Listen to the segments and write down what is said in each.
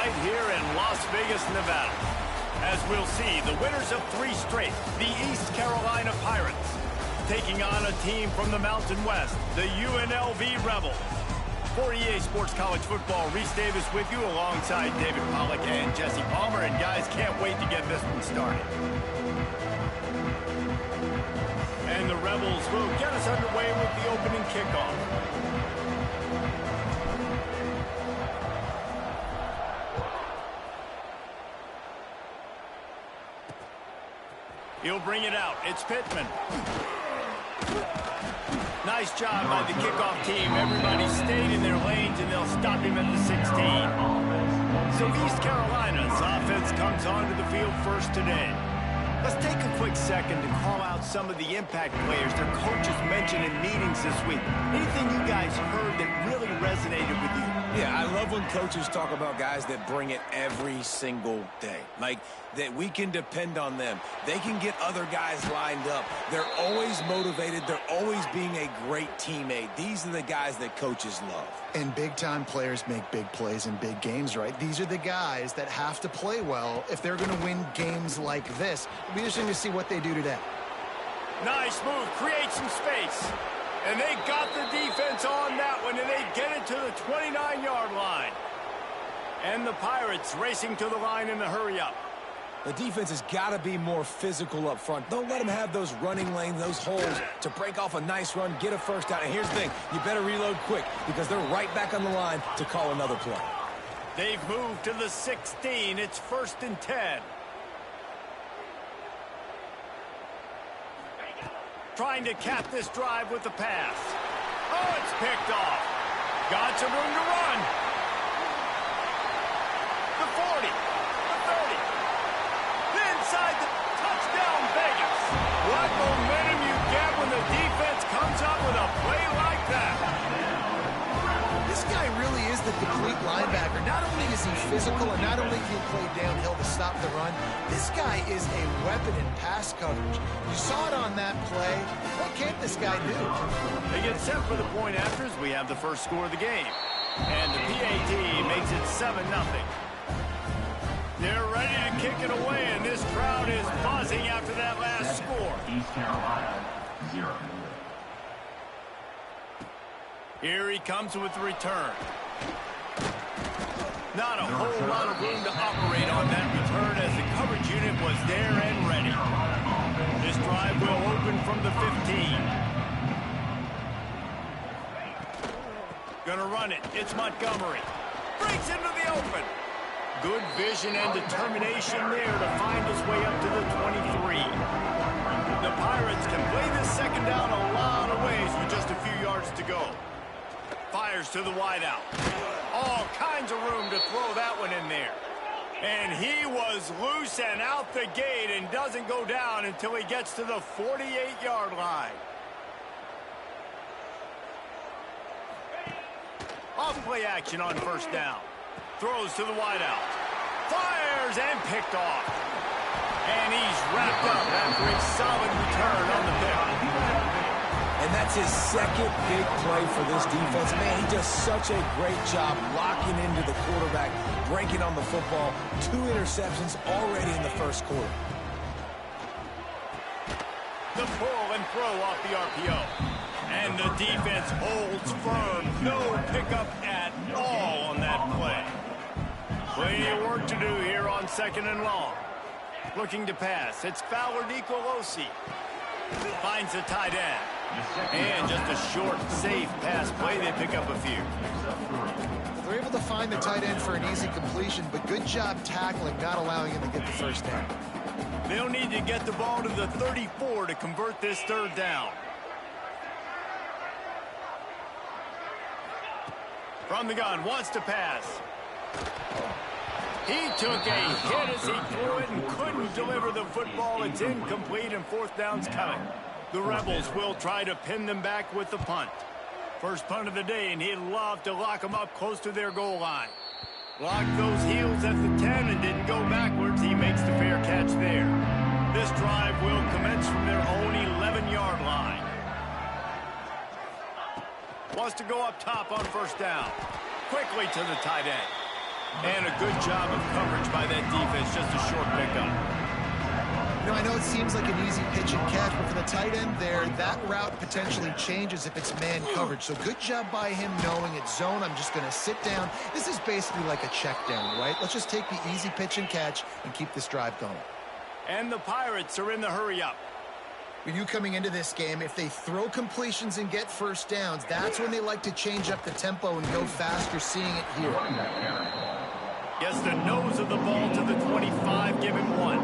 right here in Las Vegas, Nevada. As we'll see, the winners of 3 straight, the East Carolina Pirates, taking on a team from the Mountain West, the UNLV Rebels. For EA Sports College Football, Reese Davis with you alongside David Pollack and Jesse Palmer. And guys, can't wait to get this one started. And the Rebels will get us underway with the opening kickoff. He'll bring it out. It's Pittman. Nice job by the kickoff team. Everybody stayed in their lanes, and they'll stop him at the 16. So East Carolina's offense comes onto the field first today. Let's take a quick second to call out some of the impact players their coaches mentioned in meetings this week. Anything you guys heard that really resonated with you? Yeah, I love when coaches talk about guys that bring it every single day. Like, that we can depend on them. They can get other guys lined up. They're always motivated. They're always being a great teammate. These are the guys that coaches love. And big-time players make big plays in big games, right? These are the guys that have to play well if they're going to win games like this. It'll be interesting to see what they do today. Nice move. Create some space. And they got the defense on that one, and they get it to the 29-yard line. And the Pirates racing to the line in the hurry-up. The defense has got to be more physical up front. Don't let them have those running lanes, those holes to break off a nice run, get a first down. And here's the thing, you better reload quick because they're right back on the line to call another play. They've moved to the 16. It's 1st and 10. Trying to cap this drive with the pass. Oh, it's picked off. Got some room to run. The 40, the 30. Inside the touchdown, Vegas. What momentum you get when the defense comes up with a play like that. This guy really is the complete linebacker. Not only is he physical and not only can he play downhill to stop the run, this guy is a weapon in pass coverage. You saw it on that play. What can't this guy do? They get set for the point after as we have the first score of the game. And the PAT makes it 7-0. They're ready to kick it away, and this crowd is buzzing after that last score. East Carolina, 0. Here he comes with the return. Not a whole lot of room to operate on that return as the coverage unit was there and ready. This drive will open from the 15. Gonna run it. It's Montgomery. Breaks into the open. Good vision and determination there to find his way up to the 23. The Pirates can play this second down a lot of ways with just a few yards to go. Fires to the wideout. All kinds of room to throw that one in there. And he was loose and out the gate and doesn't go down until he gets to the 48-yard line. Off-play action on first down. Throws to the wideout. Fires and picked off. And he's wrapped up after a solid return on the pick. And that's his second big play for this defense. Man, he does such a great job locking into the quarterback, breaking on the football. 2 interceptions already in the first quarter. The pull and throw off the RPO. And the defense holds firm. No pickup at all on that play. Plenty of work to do here on 2nd and long. Looking to pass. It's Fowler Nicolosi. Finds the tight end. And just a short, safe pass play. They pick up a few. They're able to find the tight end for an easy completion, but good job tackling, not allowing him to get the first down. They'll need to get the ball to the 34 to convert this 3rd down. From the gun, wants to pass. He took a hit as he threw it and couldn't deliver the football. It's incomplete and 4th down's coming. The Rebels will try to pin them back with the punt. First punt of the day, and he'd love to lock them up close to their goal line. Locked those heels at the 10 and didn't go backwards. He makes the fair catch there. This drive will commence from their own 11-yard line. Wants to go up top on first down. Quickly to the tight end. And a good job of coverage by that defense, just a short pickup. You know, I know it seems like an easy pitch and catch, but for the tight end there, that route potentially changes if it's man coverage. So good job by him knowing it's zone. I'm just going to sit down. This is basically like a check down, right? Let's just take the easy pitch and catch and keep this drive going. And the Pirates are in the hurry-up. With you coming into this game, if they throw completions and get first downs, that's when they like to change up the tempo and go fast. You're seeing it here. Gets the nose of the ball to the 25, give him 1.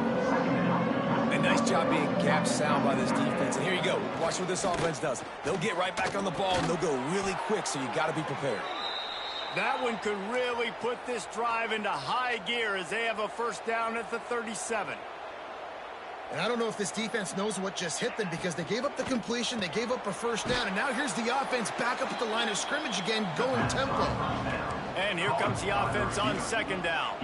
A nice job being gap sound by this defense. And here you go. Watch what this offense does. They'll get right back on the ball, and they'll go really quick, so you got to be prepared. That one could really put this drive into high gear as they have a first down at the 37. And I don't know if this defense knows what just hit them because they gave up the completion, they gave up a first down, and now here's the offense back up at the line of scrimmage again, going tempo. And here comes the offense on second down.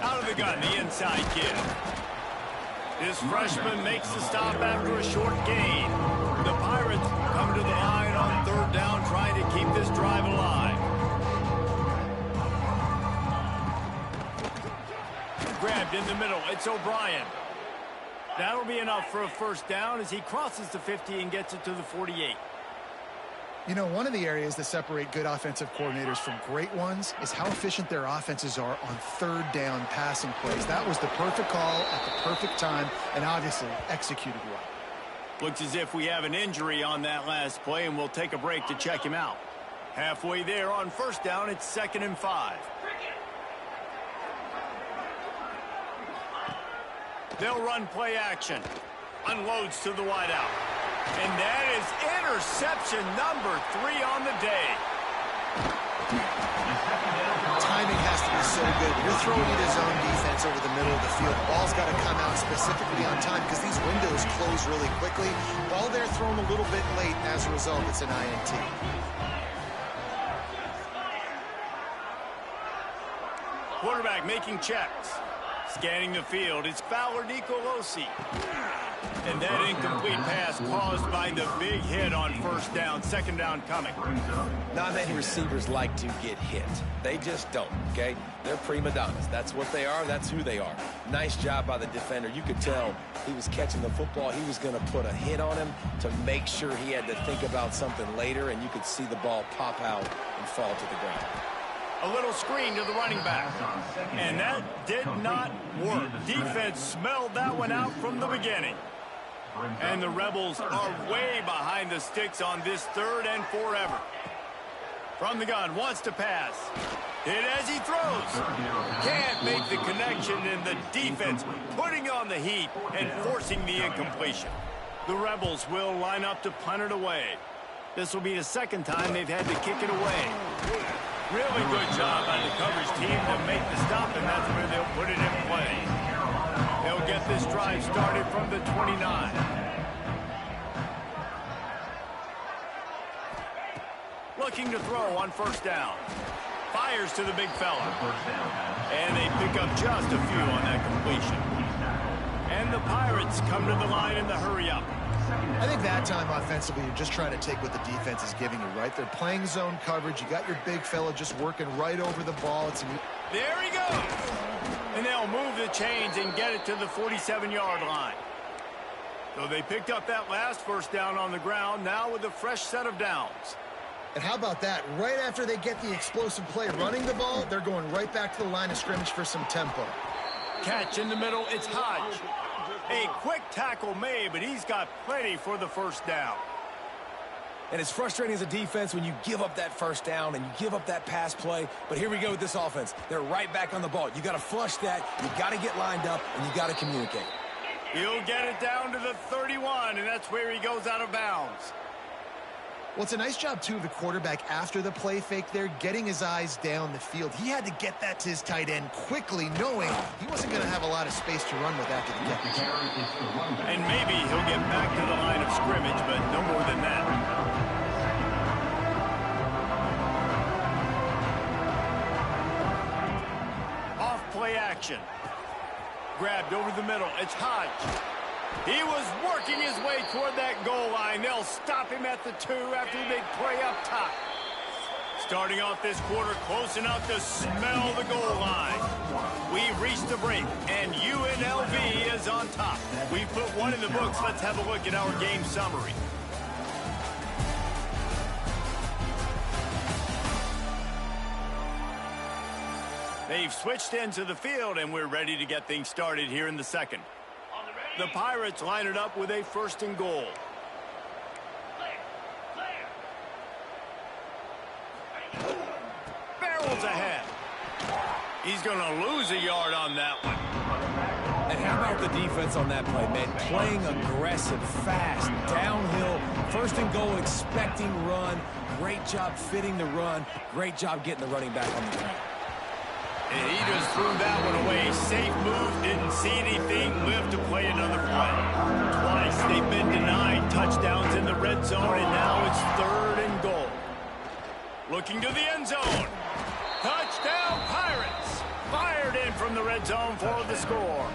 Out of the gun, the inside kid. This freshman makes the stop after a short gain. The Pirates come to the line on third down, trying to keep this drive alive. Grabbed in the middle. It's O'Brien. That'll be enough for a first down as he crosses the 50 and gets it to the 48. You know, one of the areas that separate good offensive coordinators from great ones is how efficient their offenses are on third down passing plays. That was the perfect call at the perfect time and obviously executed well. Looks as if we have an injury on that last play, and we'll take a break to check him out. Halfway there on first down, it's 2nd and 5. They'll run play action. Unloads to the wideout. And that is interception number 3 on the day. Timing has to be so good. You're throwing it his own defense over the middle of the field. Ball's got to come out specifically on time because these windows close really quickly. Ball there thrown a little bit late. As a result, it's an INT. Quarterback making checks. Scanning the field, it's Fowler Nicolosi. And that incomplete pass caused by the big hit on first down. Second down coming. Not many receivers like to get hit. They just don't, okay? They're prima donnas. That's what they are. That's who they are. Nice job by the defender. You could tell he was catching the football. He was going to put a hit on him to make sure he had to think about something later, and you could see the ball pop out and fall to the ground. A little screen to the running back. And that did not work. Defense smelled that one out from the beginning. And the Rebels are way behind the sticks on this 3rd and forever. From the gun, wants to pass. Hit as he throws. Can't make the connection, and the defense putting on the heat and forcing the incompletion. The Rebels will line up to punt it away. This will be the 2nd time they've had to kick it away. Really good job by the coverage team to make the stop, and that's where they'll put it in play. They'll get this drive started from the 29. Looking to throw on first down. Fires to the big fella. And they pick up just a few on that completion. And the Pirates come to the line in the hurry-up. I think that time offensively, you're just trying to take what the defense is giving you, right? They're playing zone coverage. You got your big fella just working right over the ball. There he goes. And they'll move the chains and get it to the 47-yard line. So they picked up that last first down on the ground, now with a fresh set of downs. And how about that? Right after they get the explosive play running the ball, they're going right back to the line of scrimmage for some tempo. Catch in the middle, it's Hodge. A quick tackle made, but he's got plenty for the first down. And it's frustrating as a defense when you give up that first down and you give up that pass play. But here we go with this offense. They're right back on the ball. You got to flush that. You got to get lined up, and you got to communicate. He'll get it down to the 31, and that's where he goes out of bounds. Well, it's a nice job, too, of the quarterback after the play fake there, getting his eyes down the field. He had to get that to his tight end quickly, knowing he wasn't going to have a lot of space to run with after the catch. And maybe he'll get back to the line of scrimmage, but no more than that. Off play action. Grabbed over the middle. It's Hodge. He was working his way toward that goal line. They'll stop him at the 2 after the big play up top. Starting off this quarter close enough to smell the goal line. We've reached the break, and UNLV is on top. We've put one in the books. Let's have a look at our game summary. They've switched into the field, and we're ready to get things started here in the second. The Pirates line it up with a 1st and goal. Barrels ahead. He's going to lose a yard on that one. And how about the defense on that play, man? Playing aggressive, fast, downhill, 1st and goal, expecting run. Great job fitting the run. Great job getting the running back on the ground. And he just threw that one away. Safe move, didn't see anything, lived to play another play. Twice they've been denied touchdowns in the red zone, and now it's 3rd and goal. Looking to the end zone. Touchdown, Pirates! Fired in from the red zone for the score.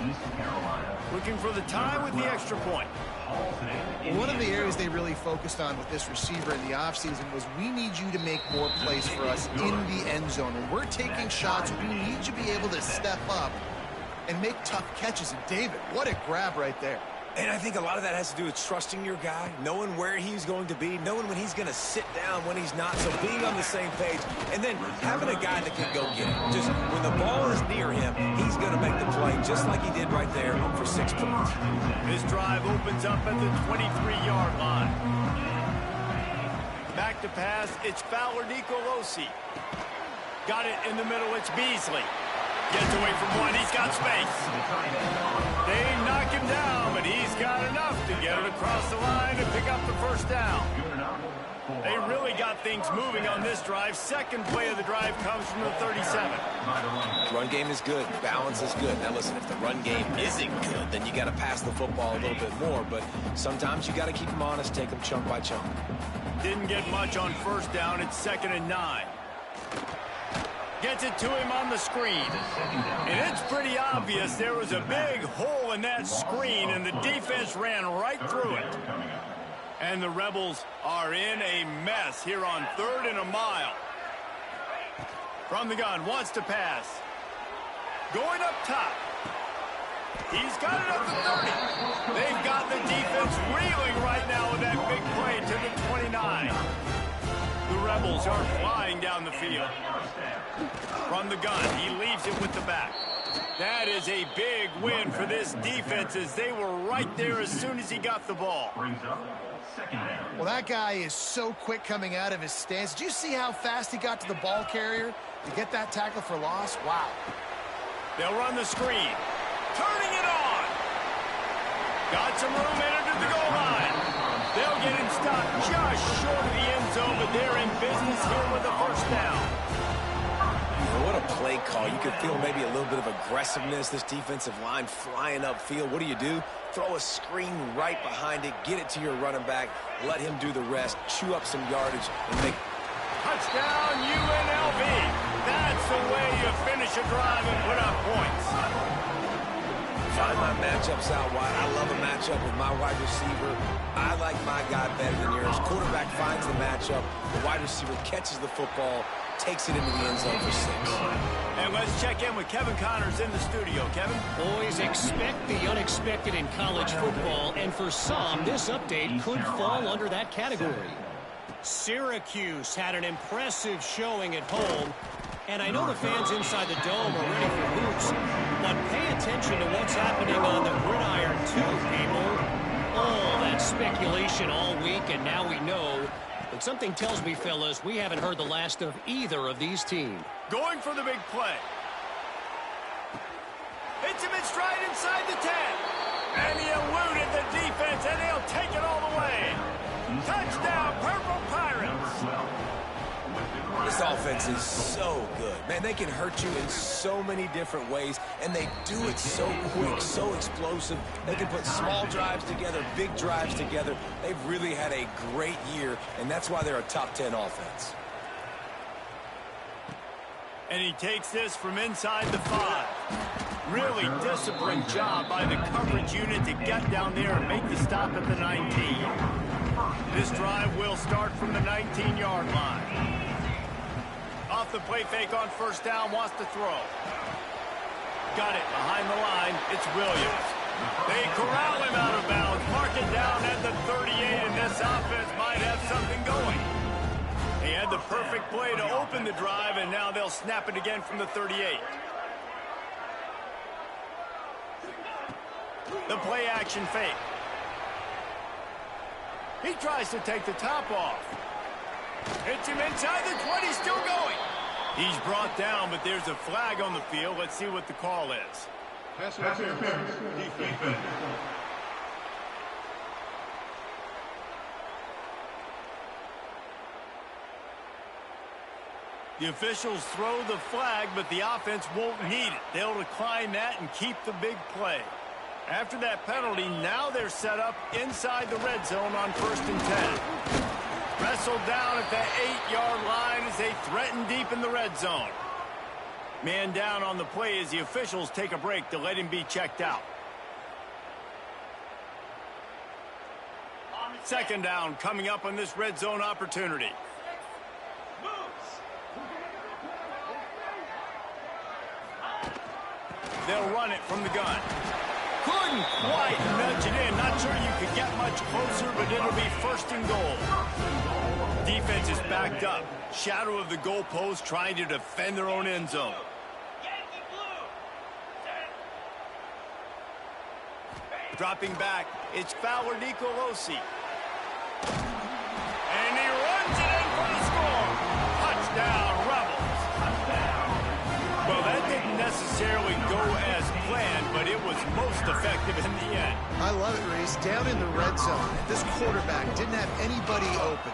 Looking for the tie with the extra point. One of the areas they really focused on with this receiver in the offseason was we need you to make more plays for us in the end zone. When we're taking shots, we need you to be able to step up and make tough catches. And David, what a grab right there. And I think a lot of that has to do with trusting your guy, knowing where he's going to be, knowing when he's going to sit down, when he's not, so being on the same page, and then having a guy that can go get it. Just when the ball is near him, he's going to make the play, just like he did right there for 6 points. This drive opens up at the 23-yard line. Back to pass, it's Fowler Nicolosi. Got it in the middle, it's Beasley. Gets away from one, he's got space. They knock him down, but he's got enough to get it across the line and pick up the 1st down. They really got things moving on this drive. 2nd play of the drive comes from the 37. Run game is good. Balance is good. Now listen, if the run game isn't good, then you got to pass the football a little bit more. But sometimes you got to keep them honest, take them chunk by chunk. Didn't get much on 1st down. It's 2nd and 9. Gets it to him on the screen. And it's pretty obvious there was a big hole in that screen, and the defense ran right through it. And the Rebels are in a mess here on 3rd and a mile. From the gun, wants to pass. Going up top. He's got it up to 30. They've got the defense reeling right now with that big play to the 29. The Rebels are flying down the field. From the gun, he leaves it with the back. That is a big win for this defense, as they were right there as soon as he got the ball. Well, that guy is so quick coming out of his stance. Did you see how fast he got to the ball carrier to get that tackle for loss? Wow. They'll run the screen. Turning it on. Got some room entered to the goal line. They'll get him stopped just short of the end zone, but they're in business here with a 1st down. What a play call. You could feel maybe a little bit of aggressiveness, this defensive line flying upfield. What do? Throw a screen right behind it, get it to your running back, let him do the rest, chew up some yardage, and make... Touchdown, UNLV. That's the way you finish a drive and put up points. Find my matchups out wide. I love a matchup with my wide receiver. I like my guy better than yours. Quarterback finds the matchup. The wide receiver catches the football, takes it into the end zone for 6. And let's check in with Kevin Connors in the studio. Kevin? Boys, expect the unexpected in college football, and for some, this update could fall under that category. Syracuse had an impressive showing at home, and I know the fans inside the dome are ready for hoops, but pay attention to what's happening on the gridiron too, people. All that speculation all week, and now we know. But something tells me, fellas, we haven't heard the last of either of these teams. Going for the big play. Hits him in stride inside the 10. And he eluded the defense, and he'll take it all the way. Touchdown, Purple Pirates. This offense is so good. Man, they can hurt you in so many different ways, and they do it so quick, so explosive. They can put small drives together, big drives together. They've really had a great year, and that's why they're a top 10 offense. And he takes this from inside the 5. Really disciplined job by the coverage unit to get down there and make the stop at the 19. This drive will start from the 19-yard line. Off the play fake on first down, wants to throw. Got it behind the line. It's Williams. They corral him out of bounds. Mark it down at the 38, and this offense might have something going. He had the perfect play to open the drive, and now they'll snap it again from the 38. The play action fake. He tries to take the top off. Hits him inside the 20, still going. He's brought down, but there's a flag on the field. Let's see what the call is. Pass interference. Defense. The officials throw the flag, but the offense won't need it. They'll decline that and keep the big play. After that penalty, now they're set up inside the red zone on 1st and 10. Wrestled down at the 8-yard line as they threaten deep in the red zone. Man down on the play as the officials take a break to let him be checked out. 2nd down coming up on this red zone opportunity. They'll run it from the gun. Couldn't quite nudge it in. Not sure you could get much closer, but it'll be 1st and goal. Defense is backed up. Shadow of the goalpost trying to defend their own end zone. Dropping back, it's Fowler Nicolosi. And he runs it in for the score. Touchdown, Rebels. Well, that didn't necessarily go as planned, but it was most effective in the end. I love it, Reese. Down in the red zone, this quarterback didn't have anybody open.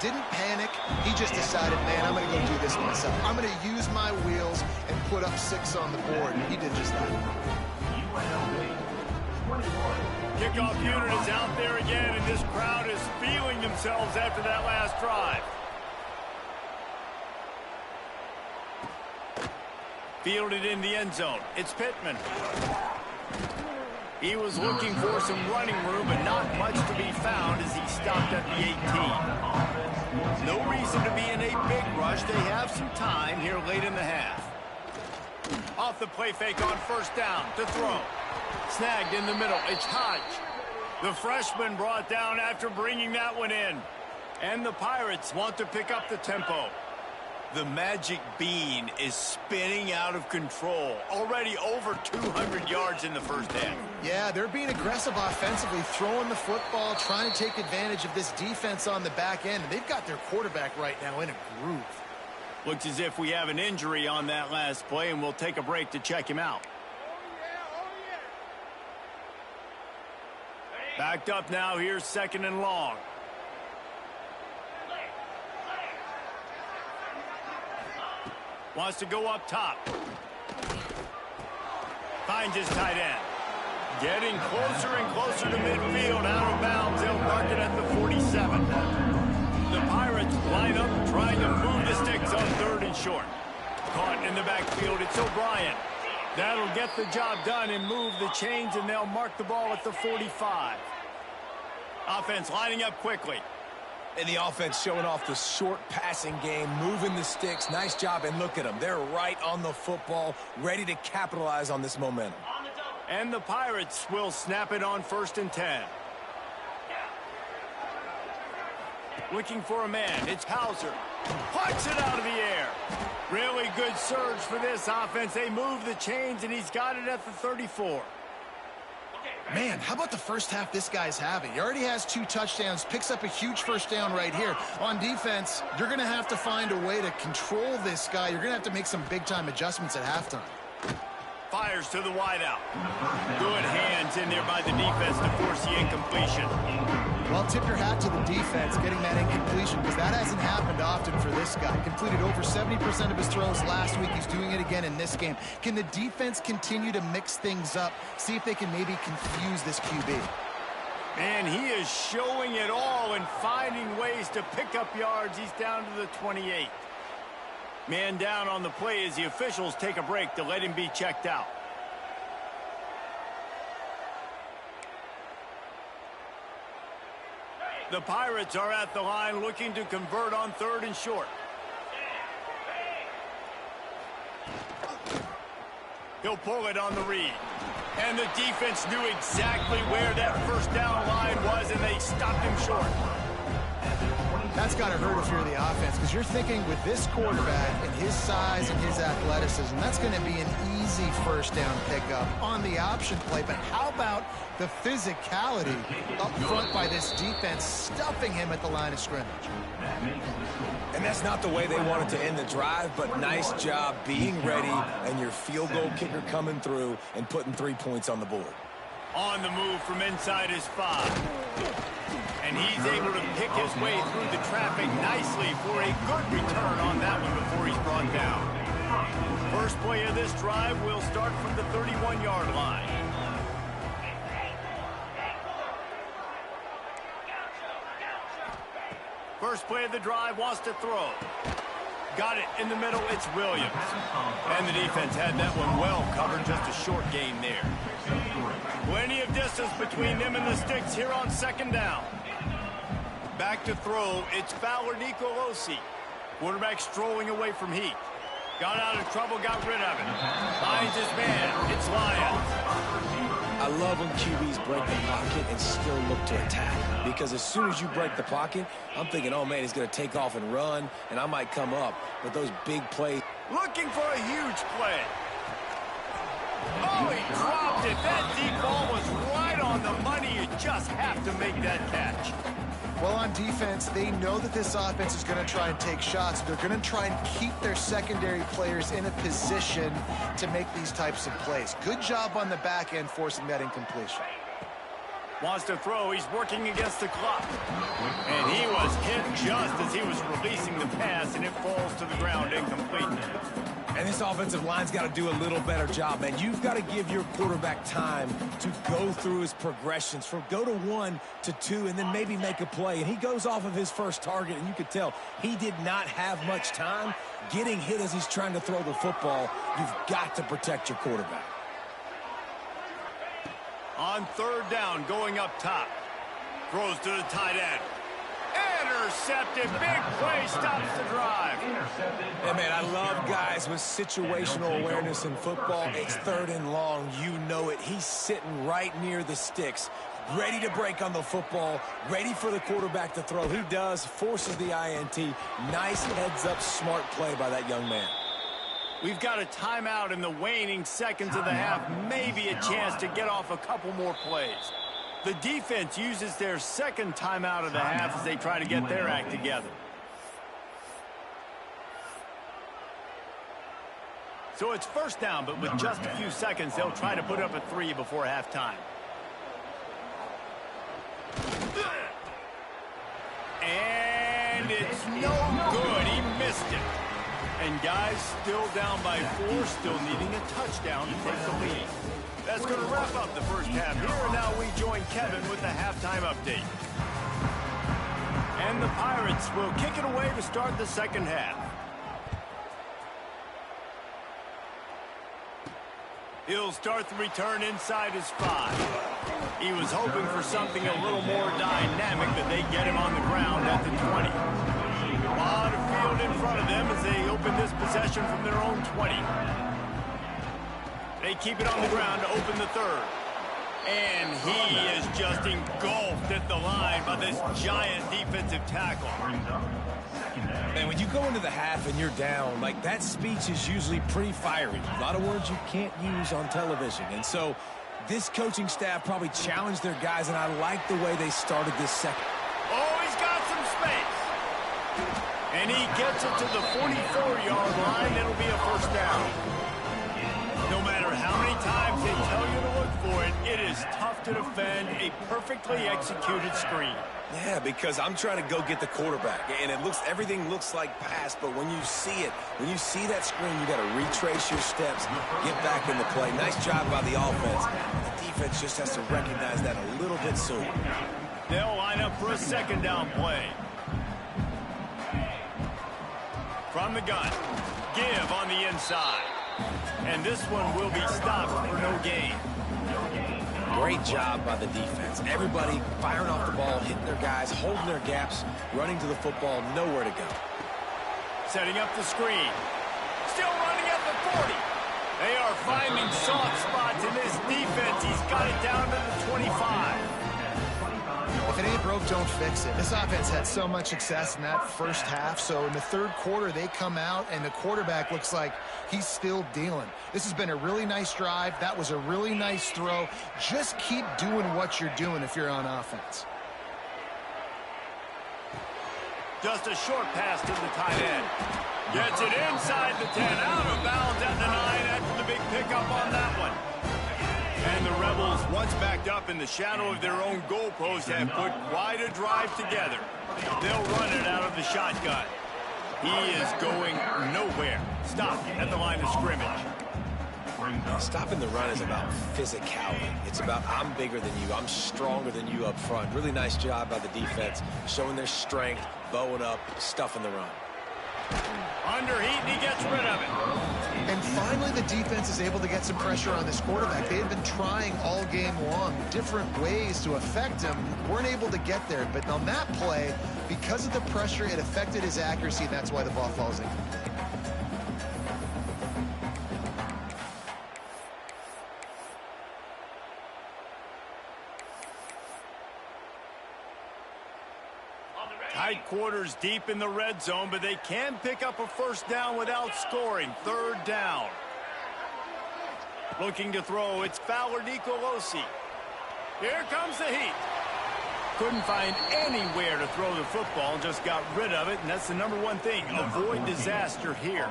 Didn't panic. He just decided, man, I'm going to go do this myself. I'm going to use my wheels and put up 6 on the board. And he did just that. Kickoff unit is out there again, and this crowd is feeling themselves after that last drive. Fielded in the end zone. It's Pittman. He was looking for some running room, but not much to be found as he stopped at the 18. No reason to be in a big rush. They have some time here late in the half. Off the play fake on 1st down to throw. Snagged in the middle. It's Hodge. The freshman brought down after bringing that one in. And the Pirates want to pick up the tempo. The magic bean is spinning out of control. Already over 200 yards in the first half. Yeah, they're being aggressive offensively, throwing the football, trying to take advantage of this defense on the back end. And they've got their quarterback right now in a groove. Looks as if we have an injury on that last play, and we'll take a break to check him out. Backed up now. Here's 2nd and long. Wants to go up top. Finds his tight end. Getting closer and closer to midfield. Out of bounds. They'll mark it at the 47. The Pirates line up trying to move the sticks on 3rd and short. Caught in the backfield. It's O'Brien. That'll get the job done and move the chains, and they'll mark the ball at the 45. Offense lining up quickly. And the offense showing off the short passing game, moving the sticks. Nice job, and look at them. They're right on the football, ready to capitalize on this momentum. And the Pirates will snap it on 1st and 10. Looking for a man. It's Hauser. Punts it out of the air. Really good surge for this offense. They move the chains, and he's got it at the 34. Man, how about the first half this guy's having? He already has 2 touchdowns, picks up a huge 1st down right here. On defense, you're going to have to find a way to control this guy. You're going to have to make some big-time adjustments at halftime. Fires to the wideout. Good hands in there by the defense to force the incompletion. Well, tip your hat to the defense getting that incompletion, because that hasn't happened often for this guy. Completed over 70% of his throws last week. He's doing it again in this game. Can the defense continue to mix things up, see if they can maybe confuse this QB? And he is showing it all and finding ways to pick up yards. He's down to the 28. Man down on the play as the officials take a break to let him be checked out. The Pirates are at the line looking to convert on 3rd and short. He'll pull it on the read. And the defense knew exactly where that first down line was, and they stopped him short. That's got to hurt if you're the offense, because you're thinking with this quarterback and his size and his athleticism, that's going to be an easy first down pickup on the option play. But how about the physicality up front by this defense, stuffing him at the line of scrimmage? And that's not the way they wanted to end the drive, but nice job being ready and your field goal kicker coming through and putting 3 points on the board. On the move from inside his 5. And he's able to pick his way through the traffic nicely for a good return on that one before he's brought down. First play of this drive will start from the 31-yard line. First play of the drive, wants to throw. Got it in the middle, it's Williams. And the defense had that one well covered, just a short gain there. Plenty of distance between them and the sticks here on second down. Back to throw, it's Fowler Nicolosi. Quarterback strolling away from Heat. Got out of trouble, got rid of it. Finds his man, it's Lyons. I love when QBs break the pocket and still look to attack. Because as soon as you break the pocket, I'm thinking, oh man, he's going to take off and run, and I might come up. But those big plays. Looking for a huge play. Oh, he dropped it. That deep ball was right on the money. You just have to make that catch. Well, on defense, they know that this offense is going to try and take shots. They're going to try and keep their secondary players in a position to make these types of plays. Good job on the back end forcing that incompletion. Wants to throw. He's working against the clock. And he was hit just as he was releasing the pass, and it falls to the ground incomplete. And this offensive line's got to do a little better job, man. You've got to give your quarterback time to go through his progressions from go to 1 to 2 and then maybe make a play. And he goes off of his first target, and you could tell he did not have much time getting hit as he's trying to throw the football. You've got to protect your quarterback. On third down, going up top. Throws to the tight end. Intercepted. Big play stops the drive. Hey, man, I love guys with situational awareness in football. It's third and long. You know it. He's sitting right near the sticks, ready to break on the football, ready for the quarterback to throw. He does, forces the INT. Nice heads-up, smart play by that young man. We've got a timeout in the waning seconds of the half. Maybe a chance to get off a couple more plays. The defense uses their second timeout of the half as they try to get their act together. So it's first down, but with just a few seconds, they'll try to put up a 3 before halftime. And it's no good. He missed it. And guys still down by 4, still needing a touchdown to take the lead. That's going to wrap up the first half here, and now we join Kevin with the halftime update. And the Pirates will kick it away to start the second half. He'll start the return inside his 5. He was hoping for something a little more dynamic, but they get him on the ground at the 20. A lot of field in front of them as they open this possession from their own 20. They keep it on the ground to open the third. And he is just engulfed at the line by this giant defensive tackle. Man, when you go into the half and you're down, like that speech is usually pretty fiery. A lot of words you can't use on television. And so this coaching staff probably challenged their guys, and I like the way they started this second. Oh, he's got some space. And he gets it to the 44-yard line. It'll be a first down. No matter how many times they tell you to look for it, it is tough to defend a perfectly executed screen. Yeah, because I'm trying to go get the quarterback, and everything looks like pass, but when you see it, when you see that screen, you got to retrace your steps, get back into play. Nice job by the offense. The defense just has to recognize that a little bit sooner. They'll line up for a second down play. From the gun, give on the inside. And this one will be stopped for no gain. Great job by the defense. Everybody firing off the ball, hitting their guys, holding their gaps, running to the football, nowhere to go. Setting up the screen. Still running at the 40. They are finding soft spots in this defense. He's got it down to the 25. If it ain't broke, don't fix it. This offense had so much success in that first half, so in the third quarter, they come out, and the quarterback looks like he's still dealing. This has been a really nice drive. That was a really nice throw. Just keep doing what you're doing if you're on offense. Just a short pass to the tight end. Gets it inside the 10, out of bounds at the 9 after the big pickup on that one. And the Rebels, once backed up in the shadow of their own goalpost, have put quite a drive together. They'll run it out of the shotgun. He is going nowhere. Stop at the line of scrimmage. Stopping the run is about physicality. It's about I'm bigger than you. I'm stronger than you up front. Really nice job by the defense, showing their strength, bowing up, stuffing the run. Under heat, and he gets rid of it. And finally, the defense is able to get some pressure on this quarterback. They had been trying all game long different ways to affect him. Weren't able to get there. But on that play, because of the pressure, it affected his accuracy, and that's why the ball falls in. Tight quarters deep in the red zone, but they can pick up a first down without scoring. Third down. Looking to throw, it's Fowler Nicolosi. Here comes the heat. Couldn't find anywhere to throw the football, just got rid of it, and that's the number one thing. Avoid disaster here.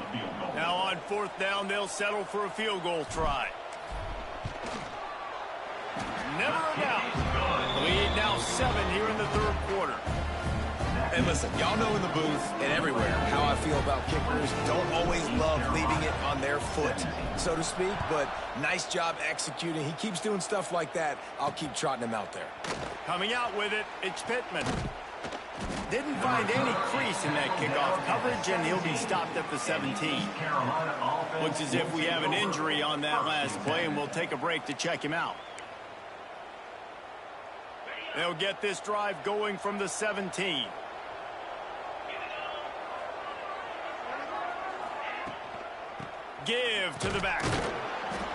Now on fourth down, they'll settle for a field goal try. Never a doubt. Lead now 7 here in the third quarter. And listen, y'all know in the booth and everywhere how I feel about kickers. Don't always love leaving it on their foot, so to speak, but nice job executing. He keeps doing stuff like that. I'll keep trotting him out there. Coming out with it, it's Pittman. Didn't find any crease in that kickoff coverage, and he'll be stopped at the 17. Looks as if we have an injury on that last play, and we'll take a break to check him out. They'll get this drive going from the 17. Give to the back.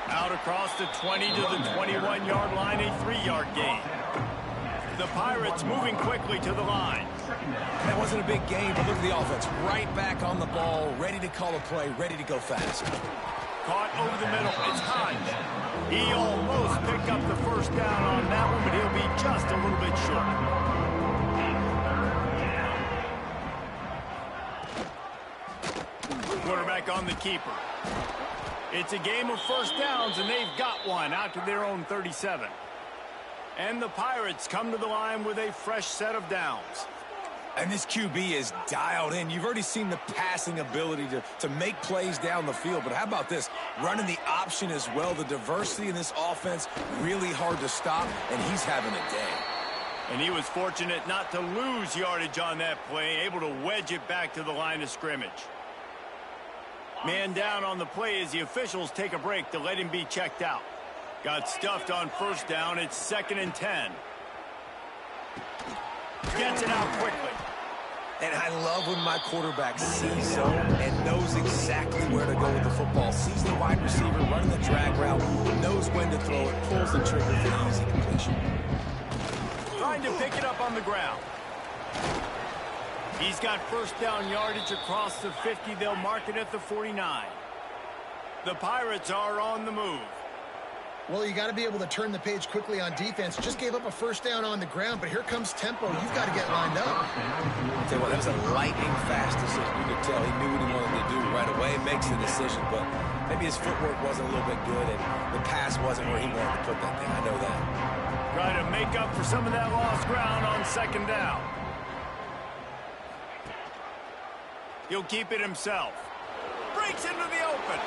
Out across the 20 to the 21-yard line, a 3-yard gain. The Pirates moving quickly to the line. That wasn't a big game, but look at the offense. Right back on the ball, ready to call a play, ready to go fast. Caught over the middle. It's Hines. He almost picked up the first down on that one, but he'll be just a little bit short. Quarterback on the keeper. It's a game of first downs, and they've got one out to their own 37. And the Pirates come to the line with a fresh set of downs. And this QB is dialed in. You've already seen the passing ability to make plays down the field. But how about this? Running the option as well. The diversity in this offense, really hard to stop, and he's having a day. And he was fortunate not to lose yardage on that play, able to wedge it back to the line of scrimmage. Man down on the play as the officials take a break to let him be checked out. Got stuffed on first down. It's 2nd and 10. Gets it out quickly. And I love when my quarterback sees zone and knows exactly where to go with the football. Sees the wide receiver running the drag route, knows when to throw it, pulls the trigger for the easy completion. Trying to pick it up on the ground. He's got first down yardage across the 50. They'll mark it at the 49. The Pirates are on the move. Well, you got to be able to turn the page quickly on defense. Just gave up a first down on the ground, but here comes tempo. You've got to get lined up. I'll tell you what, that was a lightning fast decision. You could tell he knew what he wanted to do right away. Makes the decision, but maybe his footwork wasn't a little bit good, and the pass wasn't where he wanted to put that thing. I know that. Trying to make up for some of that lost ground on second down. He'll keep it himself. Breaks into the open.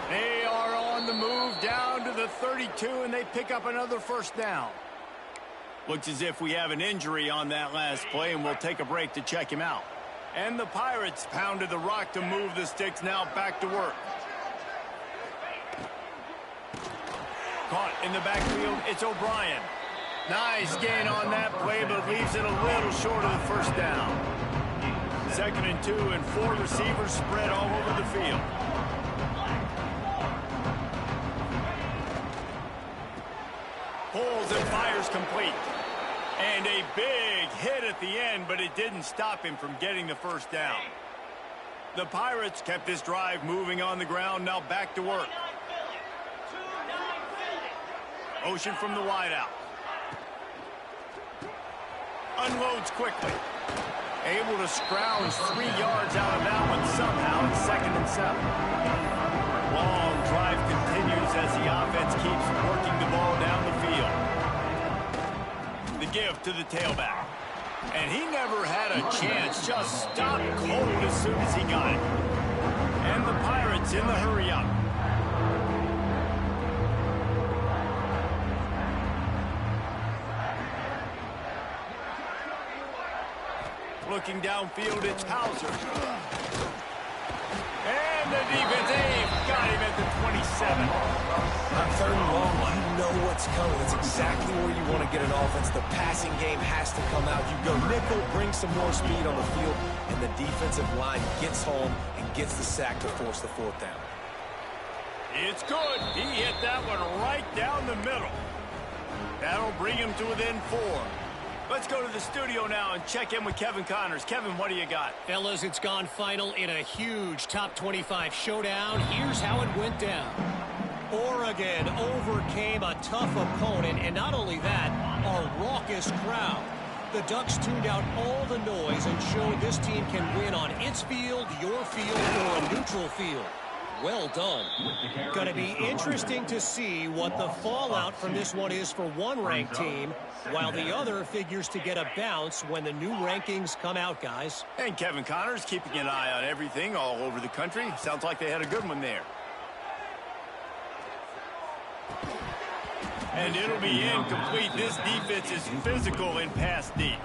They are on the move down to the 32, and they pick up another first down. Looks as if we have an injury on that last play, and we'll take a break to check him out. And the Pirates pounded the rock to move the sticks, now back to work. Caught in the backfield, it's O'Brien. Nice gain on that play, but leaves it a little short of the first down. 2nd and 2, and 4 receivers spread all over the field. Pulls and fires complete. And a big hit at the end, but it didn't stop him from getting the first down. The Pirates kept this drive moving on the ground, now back to work. Motion from the wideout. Unloads quickly. Able to scrounge 3 yards out of that one somehow. It's 2nd and 7. Long drive continues as the offense keeps working the ball down the field. The give to the tailback. And he never had a chance. Just stopped cold as soon as he got it. And the Pirates in the hurry-up. Looking downfield, it's Hauser. And the defense, got him at the 27. On 3rd and long, you know what's coming. It's exactly where you want to get an offense. The passing game has to come out. You go nickel, bring some more speed on the field, and the defensive line gets home and gets the sack to force the 4th down. It's good. He hit that one right down the middle. That'll bring him to within 4. Let's go to the studio now and check in with Kevin Connors. Kevin, what do you got? Fellas, it's gone final in a huge top 25 showdown. Here's how it went down. Oregon overcame a tough opponent, and not only that, a raucous crowd. The Ducks tuned out all the noise and showed this team can win on its field, your field, or a neutral field. Well done. Going to be interesting to see what the fallout from this one is for one ranked team, while the other figures to get a bounce when the new rankings come out, guys. And Kevin Connors keeping an eye on everything all over the country. Sounds like they had a good one there. And it'll be incomplete. This defense is physical in pass deep.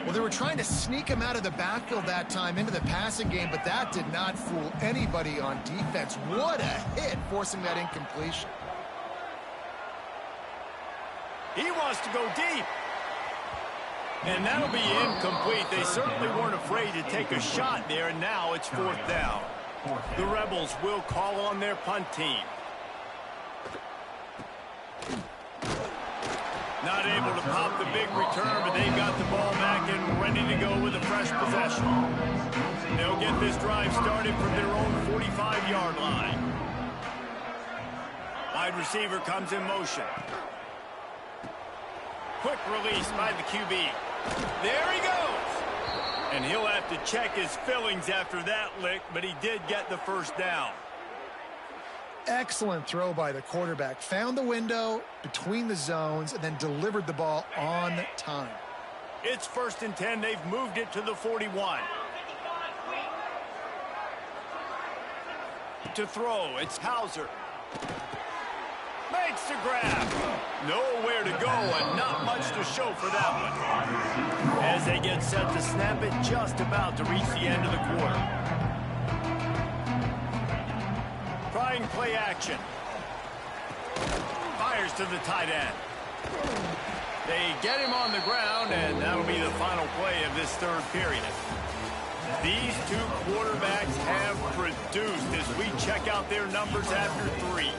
Well, they were trying to sneak him out of the backfield that time into the passing game, but that did not fool anybody on defense. What a hit, forcing that incompletion. He wants to go deep. And that'll be incomplete. They certainly weren't afraid to take a shot there, and now it's 4th down. The Rebels will call on their punt team. Not able to pop the big return, but they've got the ball back and ready to go with a fresh possession. They'll get this drive started from their own 45-yard line. Wide receiver comes in motion. Quick release by the QB. There he goes. And he'll have to check his fillings after that lick, but he did get the first down. Excellent throw by the quarterback. Found the window between the zones and then delivered the ball on time. It's 1st and 10. They've moved it to the 41. To throw, it's Hauser. Makes the grab. Nowhere to go and not much to show for that one. As they get set to snap it, just about to reach the end of the quarter. Trying play action. Fires to the tight end. They get him on the ground, and that'll be the final play of this 3rd period. These two quarterbacks have produced as we check out their numbers after 3.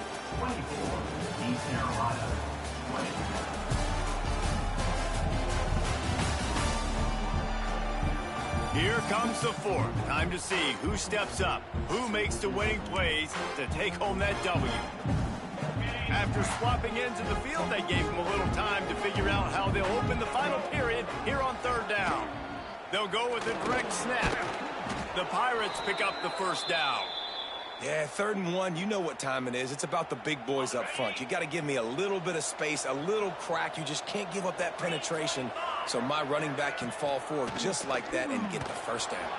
Here comes the 4th. Time to see who steps up, who makes the winning plays to take home that W. After swapping ends in the field, they gave them a little time to figure out how they'll open the final period here on 3rd down. They'll go with a direct snap. The Pirates pick up the 1st down. Yeah, 3rd and 1, you know what time it is. It's about the big boys up front. You got to give me a little bit of space, a little crack. You just can't give up that penetration so my running back can fall forward just like that and get the 1st down.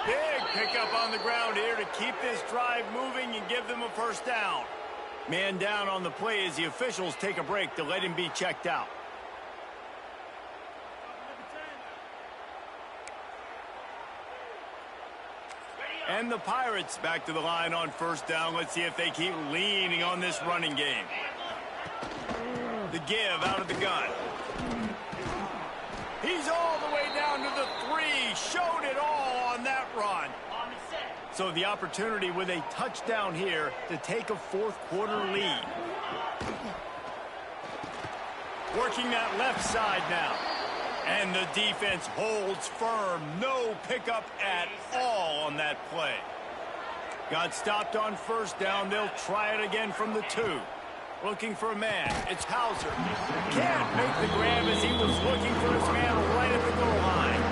Big pickup on the ground here to keep this drive moving and give them a 1st down. Man down on the play as the officials take a break to let him be checked out. And the Pirates back to the line on 1st down. Let's see if they keep leaning on this running game. The give out of the gun. He's all the way down to the 3. Showed it all on that run. So the opportunity with a touchdown here to take a 4th quarter lead. Working that left side now. And the defense holds firm. No pickup at all on that play. Got stopped on first down. They'll try it again from the 2. Looking for a man. It's Hauser. Can't make the grab as he was looking for his man right at the goal line.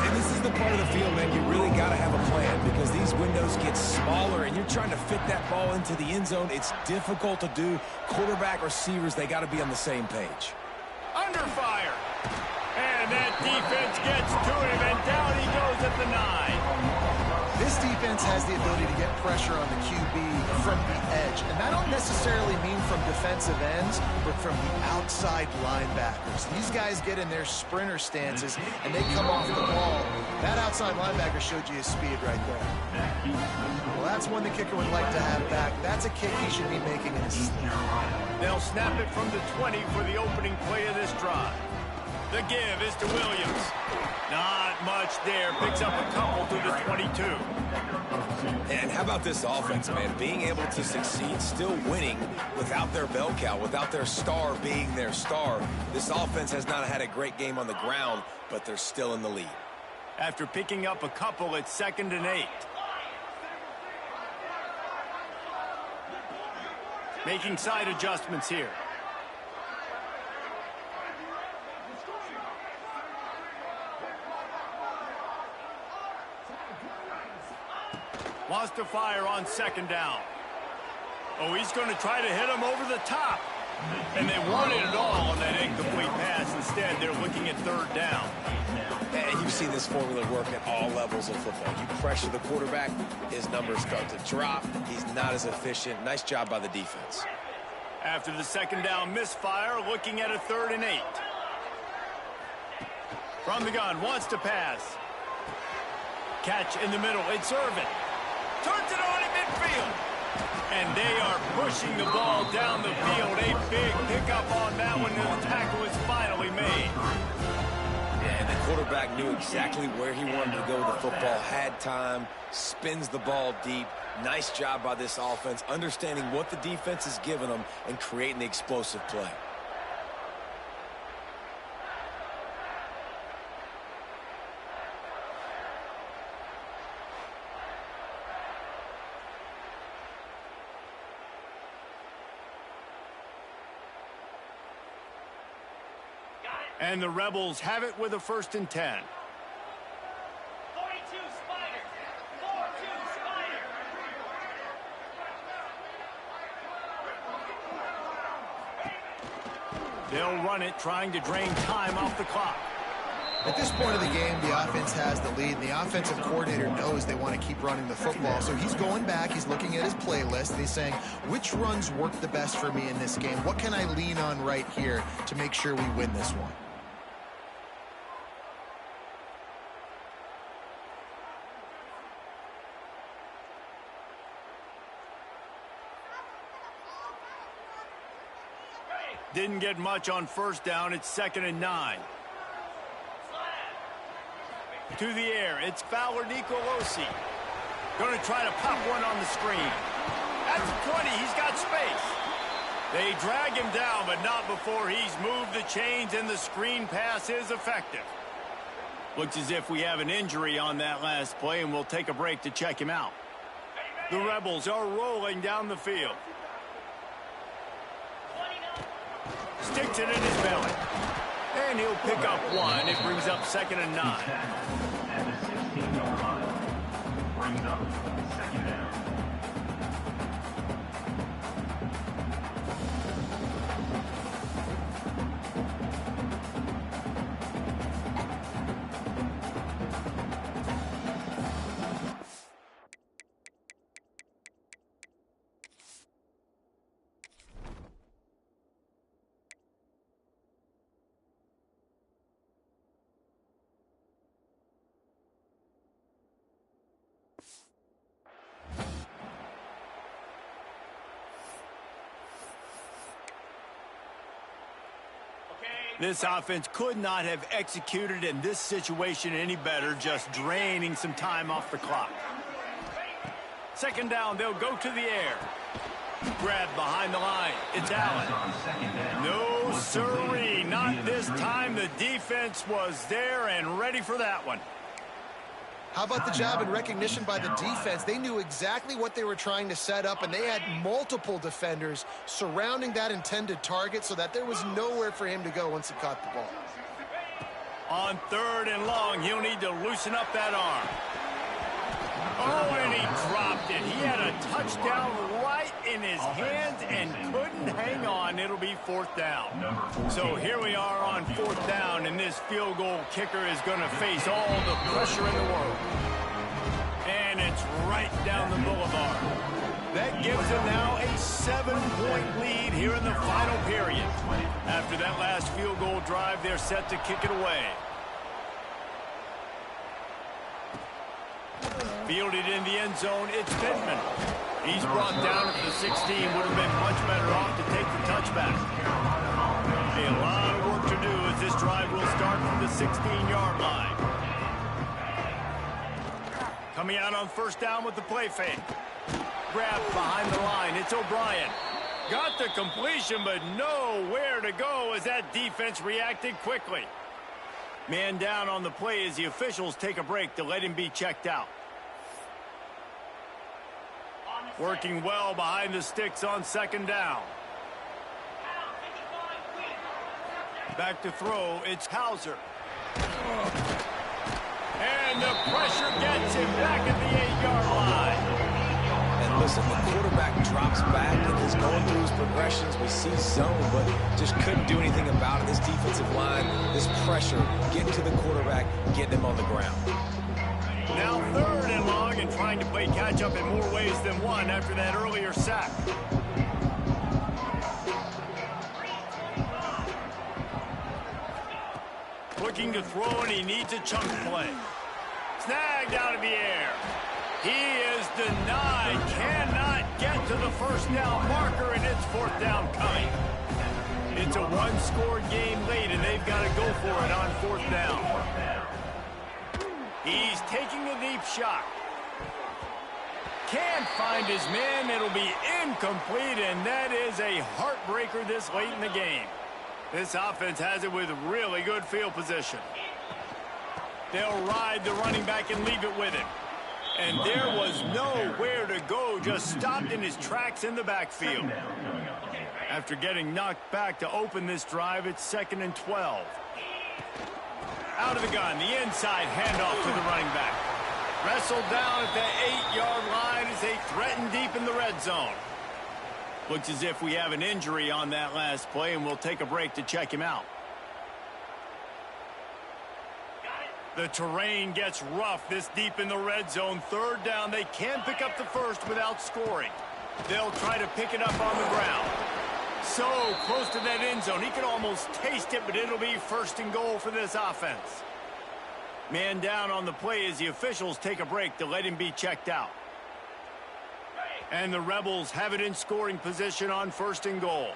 And this is the part of the field, man, you really got to have a plan because these windows get smaller and you're trying to fit that ball into the end zone. It's difficult to do. Quarterback, receivers, they got to be on the same page. Under fire. And that defense gets to him, and down he goes at the 9. This defense has the ability to get pressure on the QB from the edge. And I don't necessarily mean from defensive ends, but from the outside linebackers. These guys get in their sprinter stances, and they come off the ball. That outside linebacker showed you his speed right there. Well, that's one the kicker would like to have back. That's a kick he should be making in his sleep. They'll snap it from the 20 for the opening play of this drive. The give is to Williams. Not much there. Picks up a couple to the 22. And how about this offense, man? Being able to succeed, still winning without their bell cow, without their star being their star. This offense has not had a great game on the ground, but they're still in the lead. After picking up a couple, it's 2nd and 8. Making side adjustments here. Wants to fire on 2nd down. Oh, he's going to try to hit him over the top. And they wanted it all on that incomplete pass. Instead, they're looking at 3rd down. And you've seen this formula work at all levels of football. You pressure the quarterback, his numbers start to drop. He's not as efficient. Nice job by the defense. After the 2nd down misfire, looking at a 3rd and 8. From the gun, wants to pass. Catch in the middle, it's Irvin. Turns it on in midfield. And they are pushing the ball down the field. A big pickup on that one, and the tackle is finally made. And the quarterback knew exactly where he wanted to go with the football, had time, spins the ball deep. Nice job by this offense, understanding what the defense is giving them and creating the explosive play. And the Rebels have it with a 1st and 10. 42 Spider. 4-2 Spider. They'll run it, trying to drain time off the clock. At this point of the game, the offense has the lead, and the offensive coordinator knows they want to keep running the football. So he's going back, he's looking at his playlist, and he's saying, which runs work the best for me in this game? What can I lean on right here to make sure we win this one? Didn't get much on 1st down. It's 2nd and 9. To the air, it's Fowler Nicolosi. Going to try to pop one on the screen. At the 20, he's got space. They drag him down, but not before he's moved the chains, and the screen pass is effective. Looks as if we have an injury on that last play, and we'll take a break to check him out. The Rebels are rolling down the field. Sticks it in his belly. And he'll pick up one. It brings up 2nd and 9. At the 16-yard line, brings up 2nd down. This offense could not have executed in this situation any better, just draining some time off the clock. 2nd down, they'll go to the air. Grab behind the line. It's Allen. No siree, not this time. The defense was there and ready for that one. How about the job and recognition by the defense? They knew exactly what they were trying to set up, and they had multiple defenders surrounding that intended target so that there was nowhere for him to go once he caught the ball. On 3rd and long, he'll need to loosen up that arm. Oh, and he dropped it. He had a touchdown right in his hands and couldn't hang on. It'll be 4th down. So here we are on 4th down, and this field goal kicker is going to face all the pressure in the world. And it's right down the boulevard. That gives them now a 7-point lead here in the final period. After that last field goal drive, they're set to kick it away. Fielded in the end zone, it's Pittman. He's brought down at the 16. Would have been much better off to take the touchback. A lot of work to do as this drive will start from the 16-yard line. Coming out on 1st down with the play fake. Grab behind the line. It's O'Brien. Got the completion, but nowhere to go as that defense reacted quickly. Man down on the play as the officials take a break to let him be checked out. Working well behind the sticks on 2nd down. Back to throw, it's Hauser. And the pressure gets him back at the 8-yard line. And listen, the quarterback drops back and is going through his progressions. We see zone, but just couldn't do anything about it. This defensive line, this pressure, getting to the quarterback, getting him on the ground. Now 3rd and long and trying to play catch-up in more ways than one after that earlier sack. Looking to throw, and he needs a chunk play. Snagged out of the air. He is denied. Cannot get to the 1st down marker, and it's 4th down coming. It's a one-score game late, and they've got to go for it on 4th down. He's taking a deep shot. Can't find his man. It'll be incomplete, and that is a heartbreaker this late in the game. This offense has it with really good field position. They'll ride the running back and leave it with him. And there was nowhere to go, just stopped in his tracks in the backfield. After getting knocked back to open this drive, it's 2nd and 12. Out of the gun, the inside handoff to the running back. Wrestled down at the 8-yard line as they threaten deep in the red zone. Looks as if we have an injury on that last play, and we'll take a break to check him out. The terrain gets rough this deep in the red zone. 3rd down, they can pick up the 1st without scoring. They'll try to pick it up on the ground. So close to that end zone. He could almost taste it, but it'll be 1st and goal for this offense. Man down on the play as the officials take a break to let him be checked out. And the Rebels have it in scoring position on 1st and goal.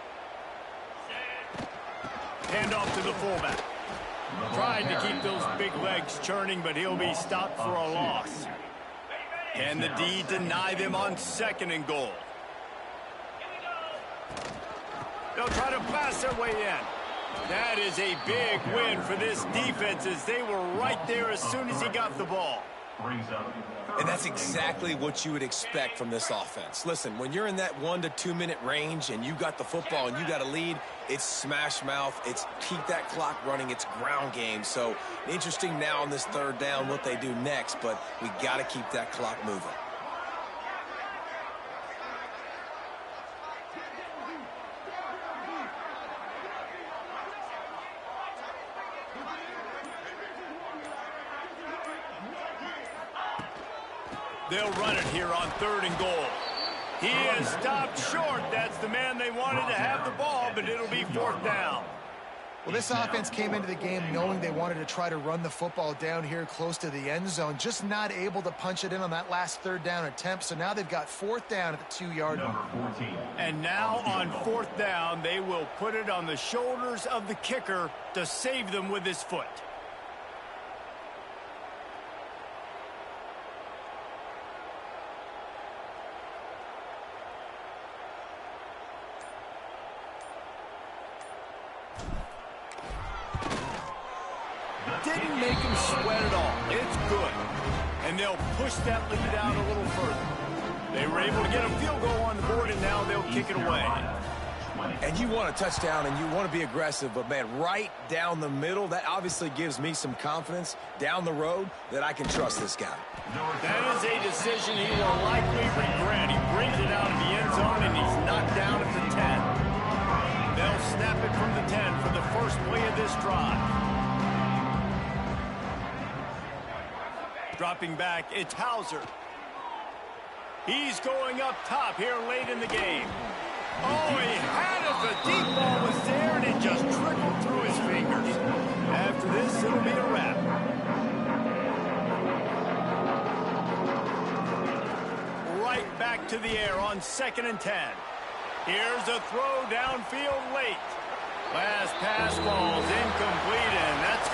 Hand off to the fullback. Tried to keep those big legs churning, but he'll be stopped for a loss. Can the D deny them on 2nd and goal? They'll try to pass their way in. That is a big win for this defense as they were right there as soon as he got the ball. And that's exactly what you would expect from this offense. Listen, when you're in that 1 to 2 minute range and you got the football and you got a lead, it's smash mouth, it's keep that clock running, it's ground game. So interesting now on this 3rd down what they do next, but we got to keep that clock moving. They'll run it here on 3rd and goal. He is stopped short. That's the man they wanted to have the ball, but it'll be 4th down. Well, this offense came into the game knowing they wanted to try to run the football down here close to the end zone, just not able to punch it in on that last 3rd down attempt. So now they've got 4th down at the 2-yard line. And now on 4th down, they will put it on the shoulders of the kicker to save them with his foot. didn't make him sweat at all. It's good. And they'll push that lead out a little further. They were able to get a field goal on the board, and now they'll kick it away. And you want a touchdown, and you want to be aggressive, but, man, right down the middle, that obviously gives me some confidence down the road that I can trust this guy. That is a decision he will likely regret. He brings it out of the end zone, and he's knocked down at the 10. They'll snap it from the 10 for the first play of this drive. Dropping back, it's Hauser. He's going up top here late in the game. Oh, he had it. The deep ball was there, and it just trickled through his fingers. After this, it'll be a wrap. Right back to the air on 2nd and 10. Here's a throw downfield late. Last pass falls incomplete,